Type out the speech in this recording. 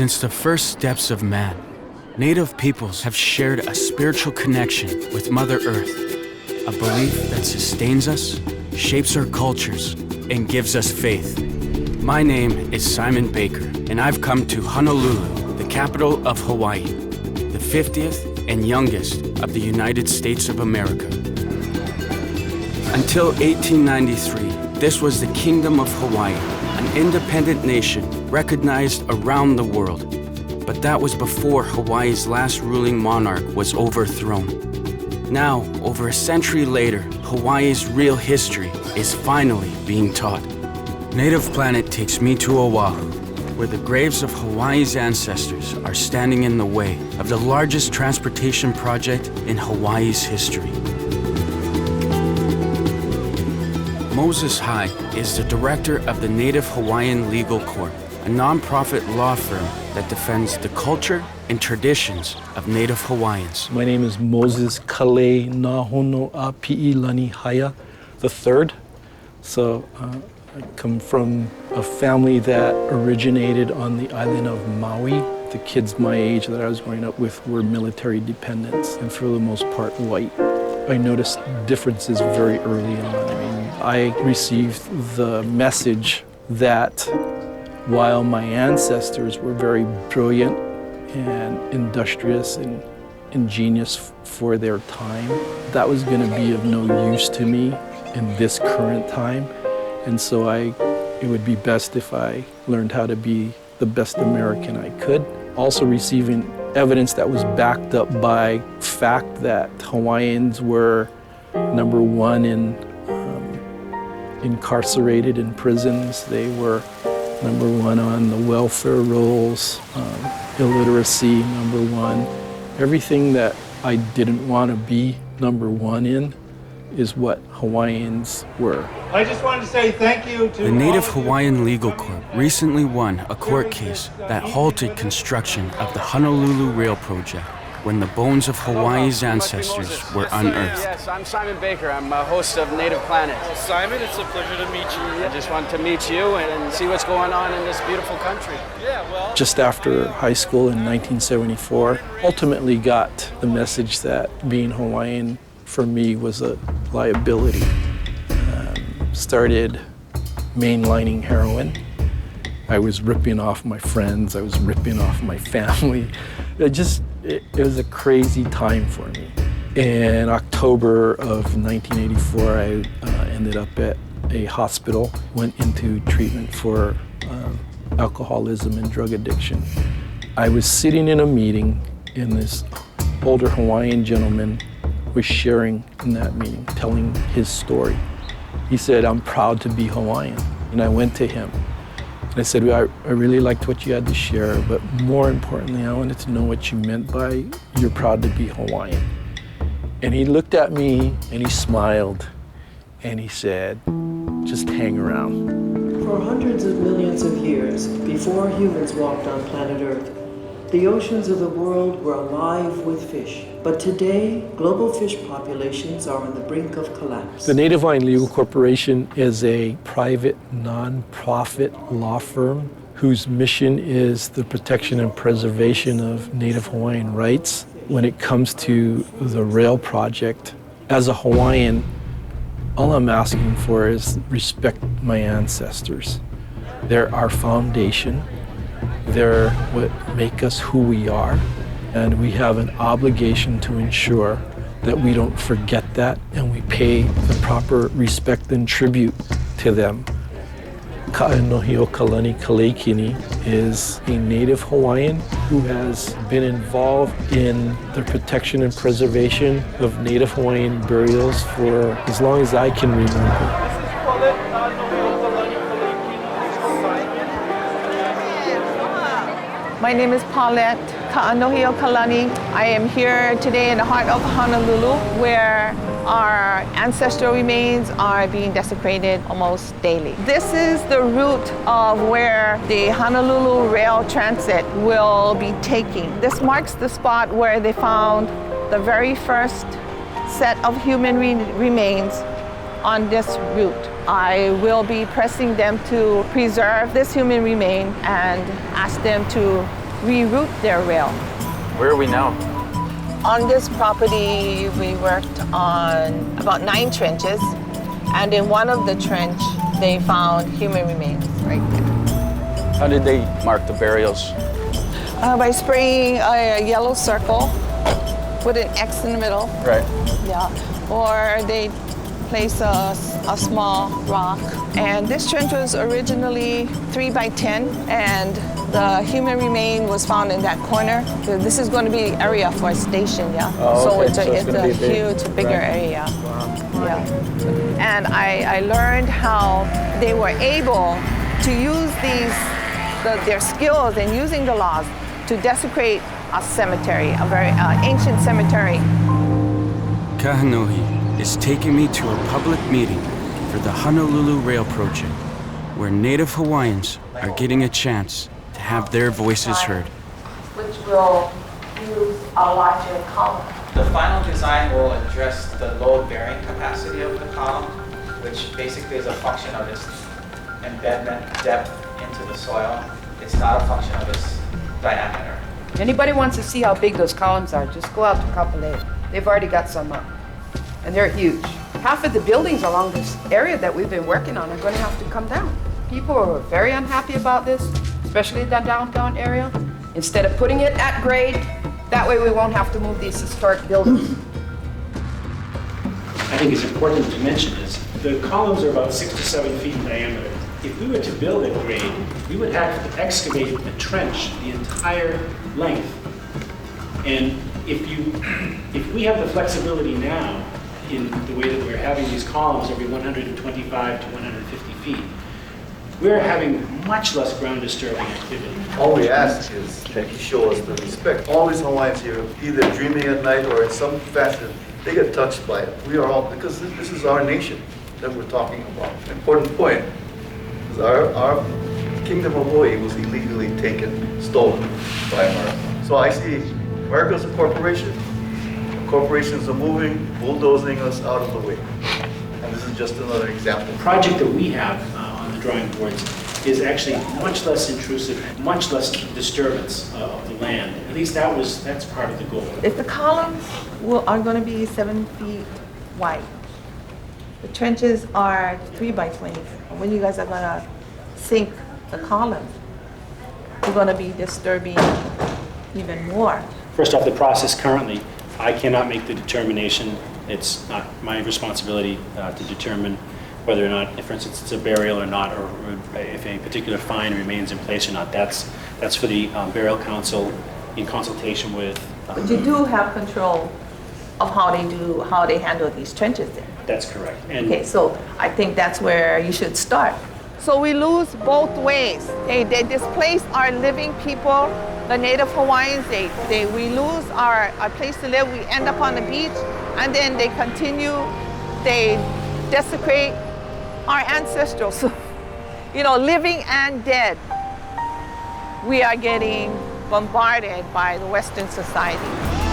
Since the first steps of man, Native peoples have shared a spiritual connection with Mother Earth, a belief that sustains us, shapes our cultures, and gives us faith. My name is Simon Baker, and I've come to Honolulu, the capital of Hawaii, the 50th and youngest of the United States of America. Until 1893, this was the Kingdom of Hawaii, an independent nation recognized around the world. But that was before Hawaii's last ruling monarch was overthrown. Now, over a century later, Hawaii's real history is finally being taught. Native Planet takes me to Oahu, where the graves of Hawaii's ancestors are standing in the way of the largest transportation project in Hawaii's history. Moses High is the director of the Native Hawaiian Legal Corp, a nonprofit law firm that defends the culture and traditions of Native Hawaiians. My name is Moses Kale Nahono Api'i Lani Haya III. So I come from a family that originated on the island of Maui. The kids my age that I was growing up with were military dependents and for the most part white. I noticed differences very early on. I received the message that while my ancestors were very brilliant and industrious and ingenious for their time, that was going to be of no use to me in this current time. And so it would be best if I learned how to be the best American I could. Also receiving evidence that was backed up by fact that Hawaiians were #1 in incarcerated in prisons. They were #1 on the welfare rolls, illiteracy #1. Everything that I didn't want to be #1 in is what Hawaiians were. I just wanted to say thank you to the Native Hawaiian Legal Corp recently won a court case that halted construction of the Honolulu Rail Project when the bones of Hawaii's ancestors were unearthed. Yes, I'm Simon Baker. I'm a host of Native Planet. Simon, it's a pleasure to meet you. I just want to meet you and see what's going on in this beautiful country. Just after high school in 1974, ultimately got the message that being Hawaiian for me was a liability. Started mainlining heroin. I was ripping off my friends. I was ripping off my family. It was a crazy time for me. In October of 1984, I ended up at a hospital, went into treatment for alcoholism and drug addiction. I was sitting in a meeting, and this older Hawaiian gentleman was sharing in that meeting, telling his story. He said, "I'm proud to be Hawaiian." And I went to him. And I said, I really liked what you had to share, but more importantly, I wanted to know what you meant by you're proud to be Hawaiian. And he looked at me and he smiled and he said, "Just hang around." For hundreds of millions of years, before humans walked on planet Earth, the oceans of the world were alive with fish. But today, global fish populations are on the brink of collapse. The Native Hawaiian Legal Corporation is a private, non-profit law firm whose mission is the protection and preservation of Native Hawaiian rights. When it comes to the rail project, as a Hawaiian, all I'm asking for is respect my ancestors. They're our foundation. They're what make us who we are. And we have an obligation to ensure that we don't forget that and we pay the proper respect and tribute to them. Ka'anohi'okalani Paulette Kini is a Native Hawaiian who has been involved in the protection and preservation of Native Hawaiian burials for as long as I can remember. My name is Paulette Kini. I am here today in the heart of Honolulu, where our ancestral remains are being desecrated almost daily. This is the route of where the Honolulu Rail Transit will be taking. This marks the spot where they found the very first set of human remains on this route. I will be pressing them to preserve this human remain and ask them to reroute their rail. Where are we now? On this property, we worked on about 9 trenches, and in one of the trench, they found human remains right there. How did they mark the burials? By spraying a yellow circle with an X in the middle. Right. Yeah. Or they place a small rock. And this trench was originally 3 by 10, and the human remain was found in that corner. This is going to be area for a station, yeah. Oh, So okay. it's So it's a gonna be big. huge, bigger Right. area. Yeah. And I learned how they were able to use their skills in using the laws to desecrate a cemetery, a very ancient cemetery. Kahanohi is taking me to a public meeting for the Honolulu Rail Project, where Native Hawaiians are getting a chance to have their voices heard. Which will use a larger column. The final design will address the load-bearing capacity of the column, which basically is a function of its embedment depth into the soil. It's not a function of its diameter. If anybody wants to see how big those columns are, just go out to Kapolei. They've already got some up, and they're huge. Half of the buildings along this area that we've been working on are going to have to come down. People are very unhappy about this, especially the downtown area. Instead of putting it at grade, that way we won't have to move these historic buildings. I think is important to mention is the columns are about 6 to 7 feet in diameter. If we were to build at grade, we would have to excavate the trench the entire length. And if we have the flexibility now in the way that we're having these columns every 125 to 150 feet, we're having much less ground disturbing activity. All we ask is that you show us the respect. All these Hawaiians here, either dreaming at night or in some fashion, they get touched by it. We are all, because this is our nation that we're talking about. Important point is our Kingdom of Hawaii was illegally taken, stolen by America. So I see America's a corporation. Corporations are moving, bulldozing us out of the way. And this is just another example. The project that we have on the drawing boards is actually much less intrusive, much less disturbance of the land. At least that's part of the goal. If the columns are going to be 7 feet wide, the trenches are 3 by 20. When you guys are going to sink the columns, you're going to be disturbing even more. First off, the process currently, I cannot make the determination. It's not my responsibility to determine whether or not, if, for instance, it's a burial or not, or if a particular fine remains in place or not. That's for the Burial Council in consultation with. But you do have control of how they handle these trenches there. That's correct. And Okay, so I think that's where you should start. So we lose both ways. They displace our living people, the Native Hawaiians. We lose our place to live. We end up on the beach, and then they continue. They desecrate our ancestors, living and dead. We are getting bombarded by the Western society.